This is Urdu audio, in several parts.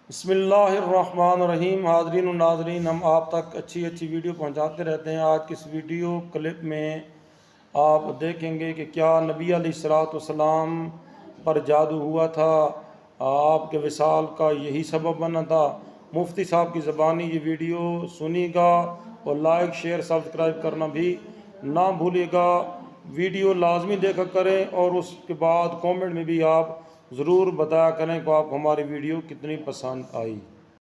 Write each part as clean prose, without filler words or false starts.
بسم اللہ الرحمن الرحیم۔ حاضرین و ناظرین، ہم آپ تک اچھی ویڈیو پہنچاتے رہتے ہیں۔ آج کی اس ویڈیو کلپ میں آپ دیکھیں گے کہ کیا نبی علیہ الصلوۃ والسلام پر جادو ہوا تھا، آپ کے وصال کا یہی سبب بنا تھا۔ مفتی صاحب کی زبانی یہ ویڈیو سنیے گا اور لائک شیئر سبسکرائب کرنا بھی نہ بھولیے گا۔ ویڈیو لازمی دیکھا کریں اور اس کے بعد کامنٹ میں بھی آپ ضرور بتایا کریں کہ آپ کو ہماری ویڈیو کتنی پسند آئی۔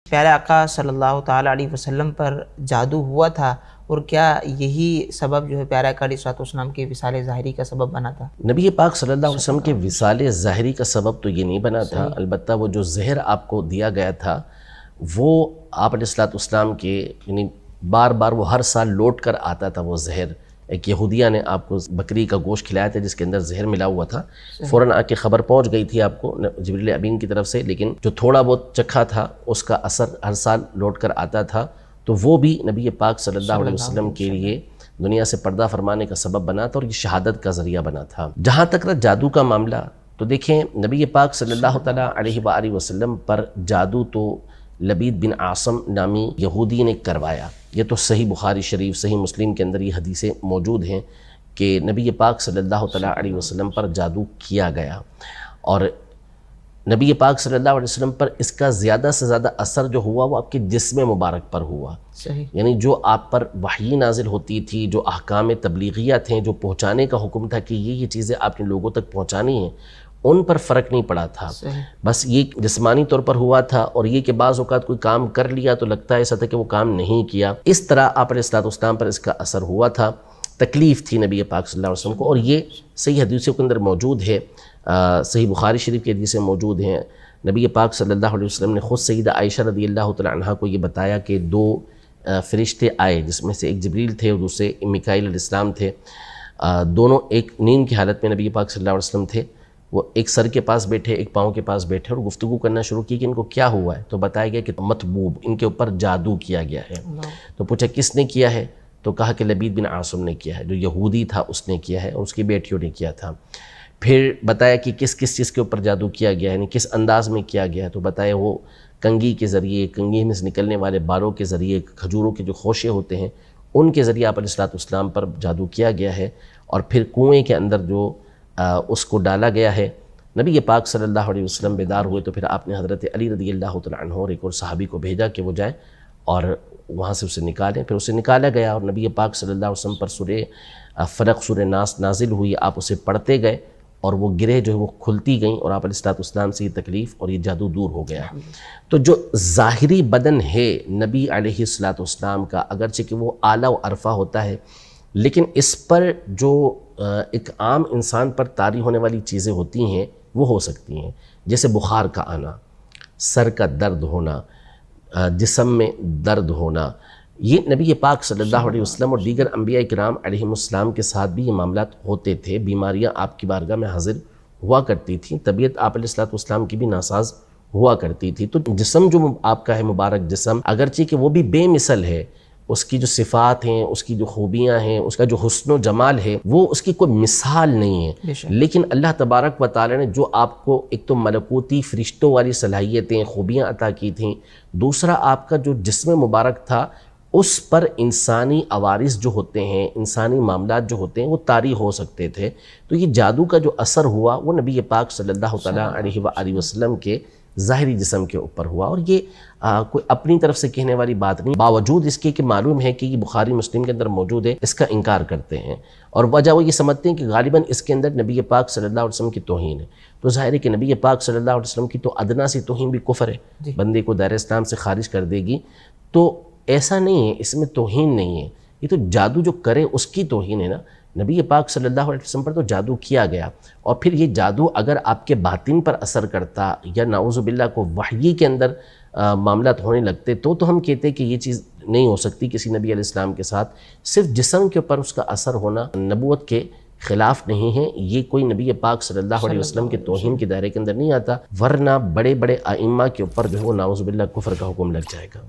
پیارے آقا صلی اللہ تعالیٰ علیہ وسلم پر جادو ہوا تھا، اور کیا یہی سبب جو ہے پیارے آقا علیہ السلام کے وصال ظاہری کا سبب بنا تھا؟ نبی پاک صلی اللہ علیہ وسلم کے وصال ظاہری کا سبب تو یہ نہیں بنا تھا، البتہ وہ جو زہر آپ کو دیا گیا تھا وہ آپ علیہ السلام کے یعنی بار بار وہ ہر سال لوٹ کر آتا تھا۔ وہ زہر ایک یہودیہ نے آپ کو بکری کا گوشت کھلایا تھا جس کے اندر زہر ملا ہوا تھا، فوراً آ کے خبر پہنچ گئی تھی آپ کو جبریل امین کی طرف سے، لیکن جو تھوڑا بہت چکھا تھا اس کا اثر ہر سال لوٹ کر آتا تھا، تو وہ بھی نبی پاک صلی اللہ علیہ وسلم کے لیے دنیا سے پردہ فرمانے کا سبب بنا تھا اور یہ شہادت کا ذریعہ بنا تھا۔ جہاں تک رہا جادو کا معاملہ، تو دیکھیں نبی پاک صلی اللہ تعالیٰ علیہ وآلہ وسلم پر جادو تو لبید بن عاصم نامی یہودی نے کروایا۔ یہ تو صحیح بخاری شریف، صحیح مسلم کے اندر یہ حدیثیں موجود ہیں کہ نبی پاک صلی اللہ تعالیٰ علیہ وسلم پر جادو کیا گیا، اور نبی پاک صلی اللہ علیہ وسلم پر اس کا زیادہ سے زیادہ اثر جو ہوا وہ آپ کے جسم مبارک پر ہوا۔ یعنی جو آپ پر وحی نازل ہوتی تھی، جو احکام تبلیغیہ تھے، جو پہنچانے کا حکم تھا کہ یہ چیزیں آپ نے لوگوں تک پہنچانی ہیں، ان پر فرق نہیں پڑا تھا۔ بس یہ جسمانی طور پر ہوا تھا، اور یہ کہ بعض اوقات کوئی کام کر لیا تو لگتا ہے ایسا تھا کہ وہ کام نہیں کیا، اس طرح آپ علیہ السلام پر اس کا اثر ہوا تھا، تکلیف تھی نبی پاک صلی اللہ علیہ وسلم کو، اور یہ صحیح حدیثوں کے اندر موجود ہے، صحیح بخاری شریف کی حدیثیں موجود ہیں۔ نبی پاک صلی اللہ علیہ وسلم نے خود سیدہ عائشہ رضی اللہ تعالی عنہا کو یہ بتایا کہ دو فرشتے آئے، جس میں سے ایک جبریل تھے اور دوسرے میکائیل علیہ السلام تھے، دونوں ایک نیند کی حالت میں نبی پاک صلی اللہ علیہ وسلم تھے، وہ ایک سر کے پاس بیٹھے، ایک پاؤں کے پاس بیٹھے اور گفتگو کرنا شروع کی کہ ان کو کیا ہوا ہے، تو بتایا گیا کہ مطبوب، ان کے اوپر جادو کیا گیا ہے۔ تو پوچھا کس نے کیا ہے، تو کہا کہ لبید بن عاصم نے کیا ہے، جو یہودی تھا اس نے کیا ہے اور اس کی بیٹیوں نے کیا تھا۔ پھر بتایا کہ کس چیز کے اوپر جادو کیا گیا ہے، یعنی کس انداز میں کیا گیا ہے، تو بتایا وہ کنگھی کے ذریعے، کنگھی میں سے نکلنے والے بالوں کے ذریعے، کھجوروں کے جو خوشے ہوتے ہیں ان کے ذریعے آپ علیہ السلام پر جادو کیا گیا ہے، اور پھر کنویں کے اندر جو اس کو ڈالا گیا ہے۔ نبی پاک صلی اللہ علیہ وسلم بیدار ہوئے تو پھر آپ نے حضرت علی رضی اللہ تعالیٰ عنہ اور ایک اور صحابی کو بھیجا کہ وہ جائیں اور وہاں سے اسے نکالیں۔ پھر اسے نکالا گیا اور نبی پاک صلی اللہ علیہ وسلم پر سورہ فلق، سورہ ناس نازل ہوئی، آپ اسے پڑھتے گئے اور وہ گرہ جو ہے وہ کھلتی گئیں، اور آپ علیہ السلام سے یہ تکلیف اور یہ جادو دور ہو گیا۔ تو جو ظاہری بدن ہے نبی علیہ السلام کا، اگرچہ کہ وہ اعلیٰ و عرفہ ہوتا ہے، لیکن اس پر جو ایک عام انسان پر طاری ہونے والی چیزیں ہوتی ہیں وہ ہو سکتی ہیں، جیسے بخار کا آنا، سر کا درد ہونا، جسم میں درد ہونا۔ یہ نبی پاک صلی اللہ علیہ وسلم اور دیگر انبیاء کرام علیہم السلام کے ساتھ بھی یہ معاملات ہوتے تھے، بیماریاں آپ کی بارگاہ میں حاضر ہوا کرتی تھیں، طبیعت آپ علیہ السلام کی بھی ناساز ہوا کرتی تھی۔ تو جسم جو آپ کا ہے، مبارک جسم، اگرچہ کہ وہ بھی بے مثل ہے، اس کی جو صفات ہیں، اس کی جو خوبیاں ہیں، اس کا جو حسن و جمال ہے، وہ اس کی کوئی مثال نہیں ہے، لیکن اللہ تبارک و تعالی نے جو آپ کو ایک تو ملکوتی فرشتوں والی صلاحیتیں، خوبیاں عطا کی تھیں، دوسرا آپ کا جو جسم مبارک تھا اس پر انسانی عوارض جو ہوتے ہیں، انسانی معاملات جو ہوتے ہیں وہ طاری ہو سکتے تھے۔ تو یہ جادو کا جو اثر ہوا وہ نبی پاک صلی اللہ تعالیٰ علیہ وآلہ وسلم کے ظاہری جسم کے اوپر ہوا، اور یہ کوئی اپنی طرف سے کہنے والی بات نہیں، باوجود اس کے کہ معلوم ہے کہ یہ بخاری مسلم کے اندر موجود ہے، اس کا انکار کرتے ہیں، اور وجہ وہ یہ سمجھتے ہیں کہ غالباً اس کے اندر نبی پاک صلی اللہ علیہ وسلم کی توہین ہے۔ تو ظاہر ہے کہ نبی پاک صلی اللہ علیہ وسلم کی تو ادنا سی توہین بھی کفر ہے، بندے کو دائرہ اسلام سے خارج کر دے گی، تو ایسا نہیں ہے، اس میں توہین نہیں ہے، یہ تو جادو جو کرے اس کی توہین ہے نا۔ نبی پاک صلی اللہ علیہ وسلم پر تو جادو کیا گیا، اور پھر یہ جادو اگر آپ کے باطن پر اثر کرتا یا نعوذ باللہ کو وحی کے اندر معاملات ہونے لگتے تو ہم کہتے کہ یہ چیز نہیں ہو سکتی کسی نبی علیہ السلام کے ساتھ۔ صرف جسم کے اوپر اس کا اثر ہونا نبوت کے خلاف نہیں ہے، یہ کوئی نبی پاک صلی اللہ علیہ وسلم کے توہین کے دائرے کے اندر نہیں آتا، ورنہ بڑے بڑے ائمہ کے اوپر جو ہے وہ نعوذ باللہ کفر کا حکم لگ جائے گا۔